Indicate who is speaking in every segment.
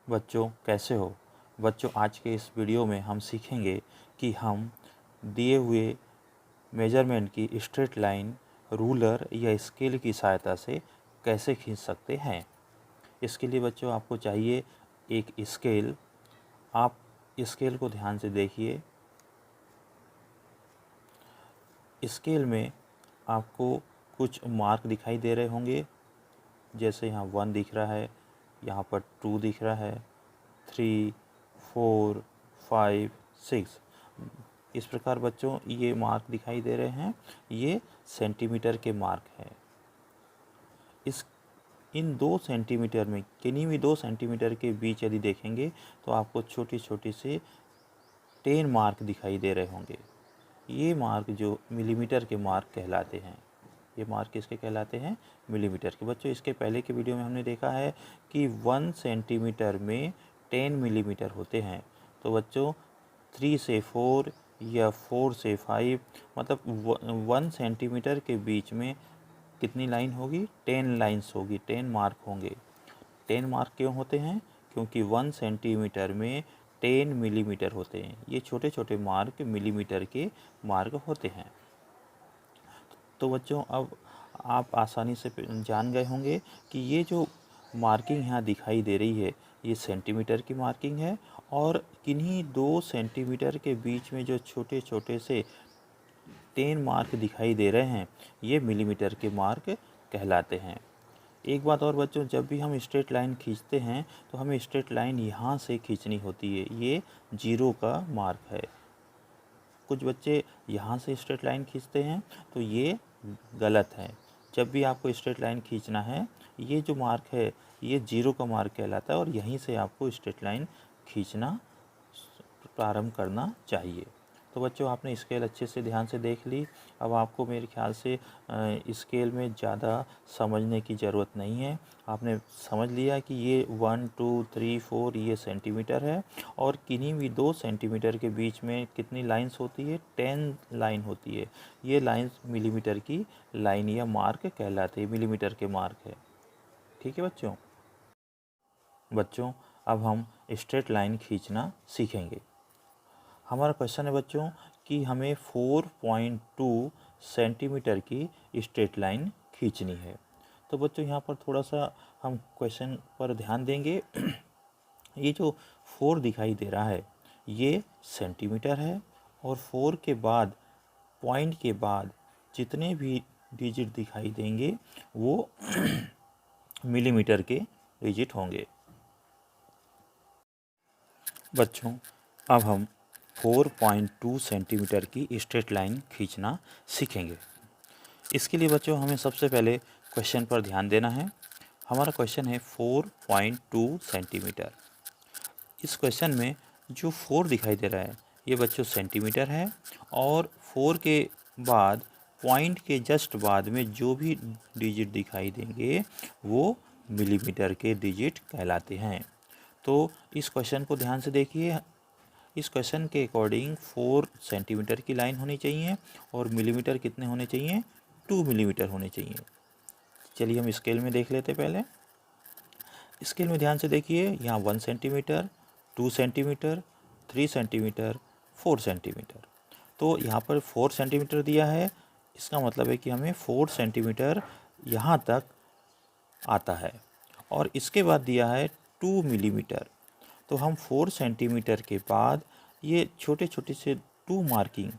Speaker 1: बच्चों कैसे हो। बच्चों आज के इस वीडियो में हम सीखेंगे कि हम दिए हुए मेजरमेंट की स्ट्रेट लाइन रूलर या स्केल की सहायता से कैसे खींच सकते हैं। इसके लिए बच्चों आपको चाहिए एक स्केल। आप स्केल को ध्यान से देखिए। स्केल में आपको कुछ मार्क दिखाई दे रहे होंगे, जैसे यहाँ 1 दिख रहा है, यहाँ पर 2 दिख रहा है, 3, 4, 5, 6। इस प्रकार बच्चों ये मार्क दिखाई दे रहे हैं, ये सेंटीमीटर के मार्क हैं। इन 2 सेंटीमीटर में किन्हीं भी 2 सेंटीमीटर के बीच यदि देखेंगे तो आपको छोटी छोटी से 10 मार्क दिखाई दे रहे होंगे। ये मार्क जो मिलीमीटर के मार्क कहलाते हैं। ये मार्क किसके कहलाते हैं? मिलीमीटर के। बच्चों इसके पहले के वीडियो में हमने देखा है कि 1 सेंटीमीटर में 10 मिलीमीटर होते हैं। तो बच्चों 3 से 4 या 4 से 5 मतलब 1 सेंटीमीटर के बीच में कितनी लाइन होगी? 10 लाइन्स होगी, 10 मार्क होंगे। 10 मार्क क्यों होते हैं? क्योंकि 1 सेंटीमीटर में 10 मिलीमीटर होते हैं। ये छोटे छोटे मार्क मिलीमीटर के मार्क होते हैं। तो बच्चों अब आप आसानी से जान गए होंगे कि ये जो मार्किंग यहाँ दिखाई दे रही है ये सेंटीमीटर की मार्किंग है, और किन्हीं 2 सेंटीमीटर के बीच में जो छोटे छोटे से 10 मार्क दिखाई दे रहे हैं ये मिलीमीटर के मार्क कहलाते हैं। एक बात और बच्चों, जब भी हम स्ट्रेट लाइन खींचते हैं तो हमें स्ट्रेट लाइन यहाँ से खींचनी होती है। ये 0 का मार्क है। कुछ बच्चे यहाँ से स्ट्रेट लाइन खींचते हैं तो ये गलत है। जब भी आपको स्ट्रेट लाइन खींचना है ये जो मार्क है ये 0 का मार्क कहलाता है, और यहीं से आपको स्ट्रेट लाइन खींचना प्रारंभ करना चाहिए। तो बच्चों आपने स्केल अच्छे से ध्यान से देख ली। अब आपको मेरे ख्याल से स्केल में ज़्यादा समझने की ज़रूरत नहीं है। आपने समझ लिया कि ये 1, 2, 3, 4 ये सेंटीमीटर है, और किन्हीं भी 2 सेंटीमीटर के बीच में कितनी लाइंस होती है? 10 लाइन होती है। ये लाइंस मिलीमीटर की लाइन या मार्क कहलाते हैं, मिलीमीटर के मार्क है। ठीक है बच्चों अब हम स्ट्रेट लाइन खींचना सीखेंगे। हमारा क्वेश्चन है बच्चों कि हमें 4.2 सेंटीमीटर की स्ट्रेट लाइन खींचनी है। तो बच्चों यहाँ पर थोड़ा सा हम क्वेश्चन पर ध्यान देंगे। ये जो 4 दिखाई दे रहा है ये सेंटीमीटर है, और 4 के बाद पॉइंट के बाद जितने भी डिजिट दिखाई देंगे वो मिलीमीटर के डिजिट होंगे। बच्चों अब हम 4.2 सेंटीमीटर की स्ट्रेट लाइन खींचना सीखेंगे। इसके लिए बच्चों हमें सबसे पहले क्वेश्चन पर ध्यान देना है। हमारा क्वेश्चन है 4.2 सेंटीमीटर। इस क्वेश्चन में जो 4 दिखाई दे रहा है ये बच्चों सेंटीमीटर है, और 4 के बाद पॉइंट के जस्ट बाद में जो भी डिजिट दिखाई देंगे वो मिलीमीटर के डिजिट कहलाते हैं। तो इस क्वेश्चन को ध्यान से देखिए। इस क्वेश्चन के अकॉर्डिंग 4 सेंटीमीटर की लाइन होनी चाहिए, और मिलीमीटर कितने होने चाहिए? 2 मिलीमीटर होने चाहिए। चलिए हम स्केल में देख लेते पहले। स्केल में ध्यान से देखिए, यहाँ 1 सेंटीमीटर, 2 सेंटीमीटर, 3 सेंटीमीटर, 4 सेंटीमीटर। तो यहाँ पर 4 सेंटीमीटर दिया है, इसका मतलब है कि हमें 4 सेंटीमीटर यहाँ तक आता है, और इसके बाद दिया है 2 मिलीमीटर। तो हम 4 सेंटीमीटर के बाद ये छोटे छोटे से 2 मार्किंग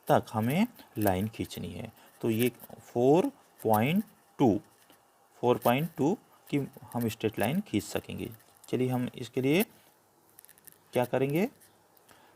Speaker 1: तक हमें लाइन खींचनी है। तो ये 4.2 की हम स्ट्रेट लाइन खींच सकेंगे। चलिए हम इसके लिए क्या करेंगे।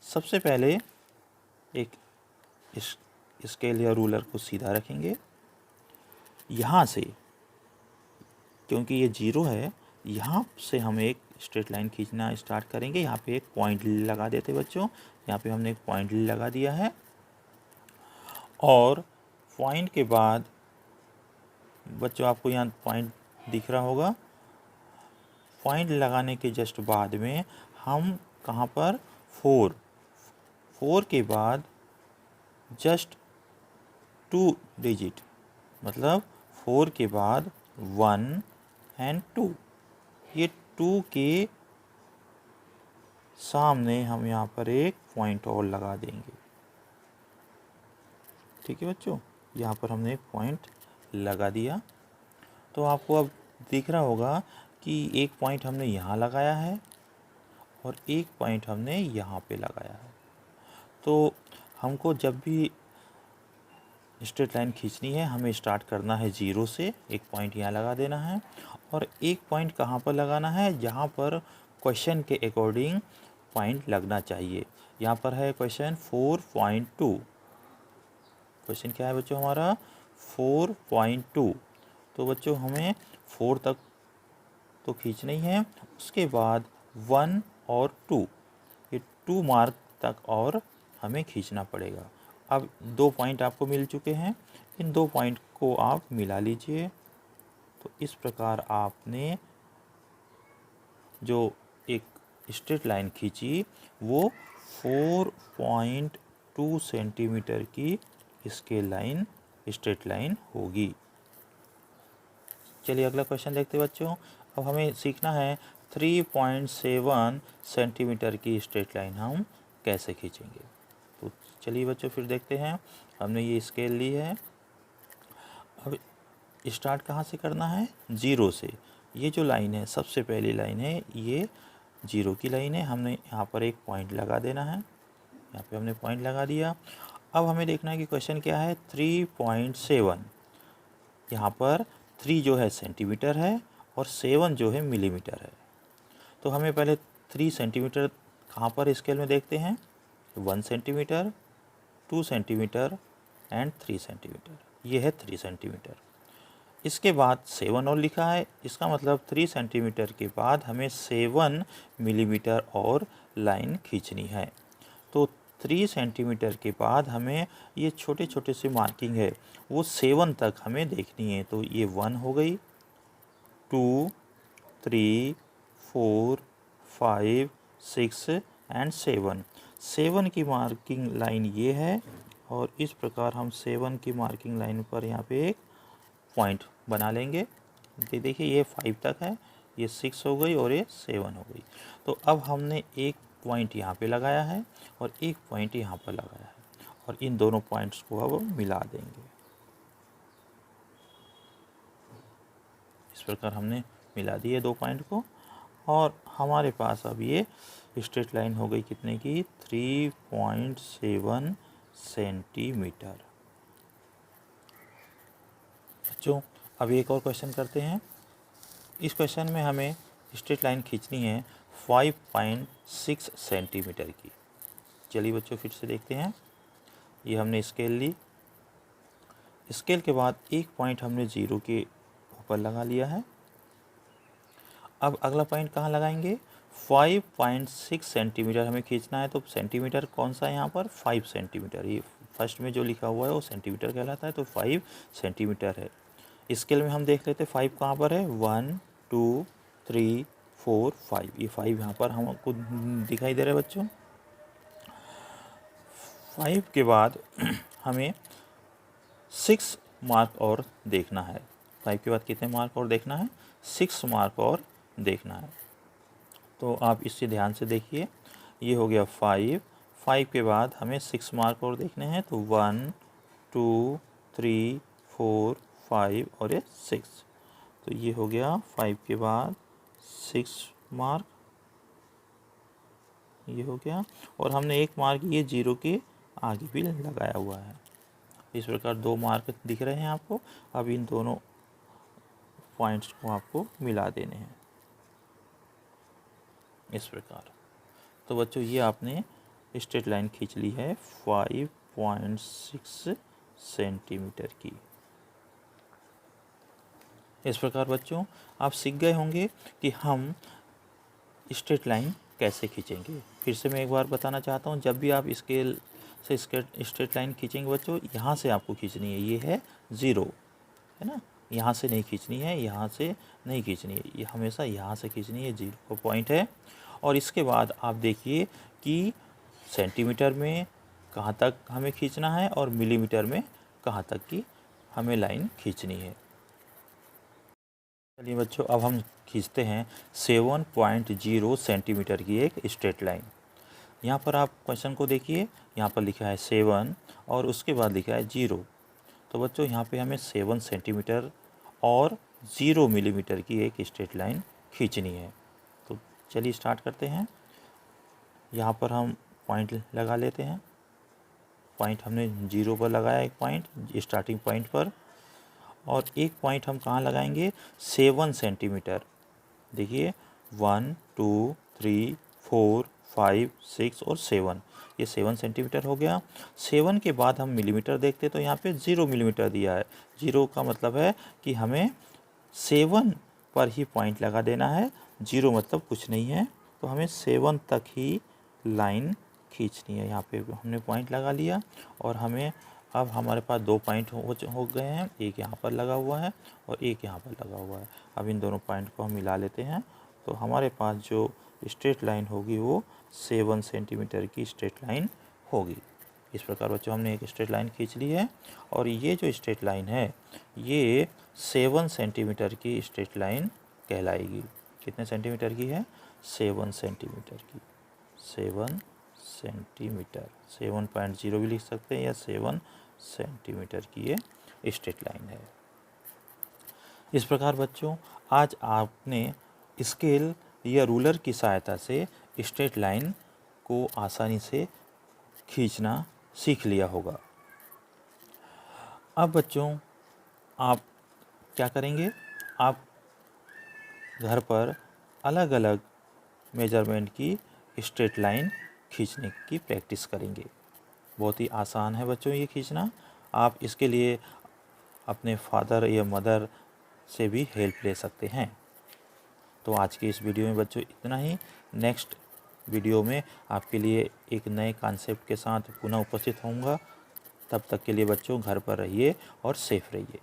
Speaker 1: सबसे पहले एक स्केल या रूलर को सीधा रखेंगे। यहाँ से क्योंकि ये 0 है, यहाँ से हम एक स्ट्रेट लाइन खींचना स्टार्ट करेंगे। यहाँ पे एक पॉइंट लगा देते बच्चों। यहाँ पे हमने एक पॉइंट लगा दिया है, और पॉइंट के बाद बच्चों आपको यहाँ पॉइंट दिख रहा होगा। पॉइंट लगाने के जस्ट बाद में हम कहाँ पर? 4 के बाद जस्ट 2 डिजिट, मतलब 4 के बाद 1 एंड 2। ये 2 के सामने हम यहाँ पर एक पॉइंट और लगा देंगे। ठीक है बच्चों, यहाँ पर हमने एक पॉइंट लगा दिया। तो आपको अब दिख रहा होगा कि एक पॉइंट हमने यहाँ लगाया है और एक पॉइंट हमने यहाँ पे लगाया है। तो हमको जब भी स्ट्रेट लाइन खींचनी है हमें स्टार्ट करना है 0 से, एक पॉइंट यहाँ लगा देना है और एक पॉइंट कहाँ पर लगाना है, जहाँ पर क्वेश्चन के अकॉर्डिंग पॉइंट लगना चाहिए। यहाँ पर है क्वेश्चन 4.2। क्वेश्चन क्या है बच्चों हमारा 4.2। तो बच्चों हमें 4 तक तो खींचना ही है, उसके बाद 1 और 2, ये 2 मार्क तक और हमें खींचना पड़ेगा। अब 2 पॉइंट आपको मिल चुके हैं, इन 2 पॉइंट को आप मिला लीजिए। तो इस प्रकार आपने जो एक स्ट्रेट लाइन खींची वो 4.2 सेंटीमीटर की स्केल लाइन स्ट्रेट लाइन होगी। चलिए अगला क्वेश्चन देखते हैं बच्चों। अब हमें सीखना है 3.7 सेंटीमीटर की स्ट्रेट लाइन हम कैसे खींचेंगे। तो चलिए बच्चों फिर देखते हैं। हमने ये स्केल ली है। अब स्टार्ट कहाँ से करना है, 0 से। ये जो लाइन है सबसे पहली लाइन है, ये 0 की लाइन है। हमने यहाँ पर एक पॉइंट लगा देना है, यहाँ पे हमने पॉइंट लगा दिया। अब हमें देखना है कि क्वेश्चन क्या है 3.7। यहाँ पर 3 जो है सेंटीमीटर है और 7 जो है मिलीमीटर है। तो हमें पहले 3 सेंटीमीटर कहाँ पर स्केल में देखते हैं, 1 सेंटीमीटर, 2 सेंटीमीटर एंड 3 सेंटीमीटर। ये है 3 सेंटीमीटर। इसके बाद 7 और लिखा है, इसका मतलब 3 सेंटीमीटर के बाद हमें 7 मिलीमीटर और लाइन खींचनी है। तो 3 सेंटीमीटर के बाद हमें ये छोटे छोटे से मार्किंग है वो 7 तक हमें देखनी है। तो ये 1 हो गई, 2, 3, 4, 5, 6 एंड 7। 7 की मार्किंग लाइन ये है और इस प्रकार हम 7 की मार्किंग लाइन पर यहाँ पे एक पॉइंट बना लेंगे। देखिए ये 5 तक है, ये 6 हो गई और ये 7 हो गई। तो अब हमने एक पॉइंट यहाँ पे लगाया है और एक पॉइंट यहाँ पर लगाया है और इन दोनों पॉइंट्स को अब मिला देंगे। इस प्रकार हमने मिला दिए 2 पॉइंट को और हमारे पास अब ये स्ट्रेट लाइन हो गई कितने की, 3.7 सेंटीमीटर। बच्चों अब एक और क्वेश्चन करते हैं। इस क्वेश्चन में हमें स्ट्रेट लाइन खींचनी है 5.6 सेंटीमीटर की। चलिए बच्चों फिर से देखते हैं। ये हमने स्केल ली, स्केल के बाद एक पॉइंट हमने 0 के ऊपर लगा लिया है। अब अगला पॉइंट कहाँ लगाएंगे, 5.6 सेंटीमीटर हमें खींचना है। तो सेंटीमीटर कौन सा है यहाँ पर, 5 सेंटीमीटर। ये फर्स्ट में जो लिखा हुआ है वो सेंटीमीटर कहलाता है, तो 5 सेंटीमीटर है। स्केल में हम देख लेते हैं 5 कहाँ पर है, 1, 2, 3, 4, 5। ये 5 यहाँ पर हमको दिखाई दे रहा है बच्चों। 5 के बाद हमें 6 मार्क और देखना है। 5 के बाद कितने मार्क और देखना है, 6 मार्क और देखना है। तो आप इससे ध्यान से देखिए, ये हो गया 5 के बाद हमें 6 मार्क और देखने हैं। तो 1, 2, 3, 4, 5 और ये 6। तो ये हो गया 5 के बाद 6 मार्क, ये हो गया। और हमने एक मार्क ये 0 के आगे भी लगाया हुआ है। इस प्रकार 2 मार्क दिख रहे हैं आपको। अब इन दोनों पॉइंट्स को आपको मिला देने हैं इस प्रकार। तो बच्चों ये आपने स्ट्रेट लाइन खींच ली है 5.6 सेंटीमीटर की। इस प्रकार बच्चों आप सीख गए होंगे कि हम स्ट्रेट लाइन कैसे खींचेंगे। फिर से मैं एक बार बताना चाहता हूँ, जब भी आप स्केल से स्ट्रेट लाइन खींचेंगे बच्चों, यहाँ से आपको खींचनी है। ये है 0 है ना, यहाँ से नहीं खींचनी है, यहाँ से नहीं खींचनी है, ये हमेशा यहाँ से खींचनी है। 0 का पॉइंट है। और इसके बाद आप देखिए कि सेंटीमीटर में कहाँ तक हमें खींचना है और मिलीमीटर में कहाँ तक की हमें लाइन खींचनी है। चलिए बच्चों अब हम खींचते हैं 7.0 सेंटीमीटर की एक स्ट्रेट लाइन। यहाँ पर आप क्वेश्चन को देखिए, यहाँ पर लिखा है 7 और उसके बाद लिखा है 0। तो बच्चों यहाँ पे हमें 7 सेंटीमीटर और 0 मिलीमीटर की एक स्ट्रेट लाइन खींचनी है। तो चलिए स्टार्ट करते हैं। यहाँ पर हम पॉइंट लगा लेते हैं। पॉइंट हमने 0 पर लगाया, एक पॉइंट स्टार्टिंग पॉइंट पर, और एक पॉइंट हम कहाँ लगाएंगे, 7 सेंटीमीटर। देखिए 1 2 3 4 5 6 और 7, ये 7 सेंटीमीटर हो गया। 7 के बाद हम मिलीमीटर देखते तो यहाँ पे 0 मिलीमीटर दिया है। 0 का मतलब है कि हमें 7 पर ही पॉइंट लगा देना है, 0 मतलब कुछ नहीं है। तो हमें 7 तक ही लाइन खींचनी है। यहाँ पे हमने पॉइंट लगा लिया और हमें अब हमारे पास 2 पॉइंट हो गए हैं, एक यहाँ पर लगा हुआ है और एक यहाँ पर लगा हुआ है। अब इन दोनों पॉइंट को हम मिला लेते हैं, तो हमारे पास जो स्ट्रेट लाइन होगी वो 7 सेंटीमीटर की स्ट्रेट लाइन होगी। इस प्रकार बच्चों हमने एक स्ट्रेट लाइन खींच ली है, और ये जो स्ट्रेट लाइन है ये 7 सेंटीमीटर की स्ट्रेट लाइन कहलाएगी। कितने सेंटीमीटर की है, 7 सेंटीमीटर की। 7 सेंटीमीटर, 7.0 भी लिख सकते हैं, या 7 सेंटीमीटर की ये स्ट्रेट लाइन है। इस प्रकार बच्चों आज आपने स्केल या रूलर की सहायता से स्ट्रेट लाइन को आसानी से खींचना सीख लिया होगा। अब बच्चों आप क्या करेंगे, आप घर पर अलग अलग मेजरमेंट की स्ट्रेट लाइन खींचने की प्रैक्टिस करेंगे। बहुत ही आसान है बच्चों ये खींचना। आप इसके लिए अपने फादर या मदर से भी हेल्प ले सकते हैं। तो आज की इस वीडियो में बच्चों इतना ही। नेक्स्ट वीडियो में आपके लिए एक नए कॉन्सेप्ट के साथ पुनः उपस्थित होऊंगा। तब तक के लिए बच्चों घर पर रहिए और सेफ रहिए।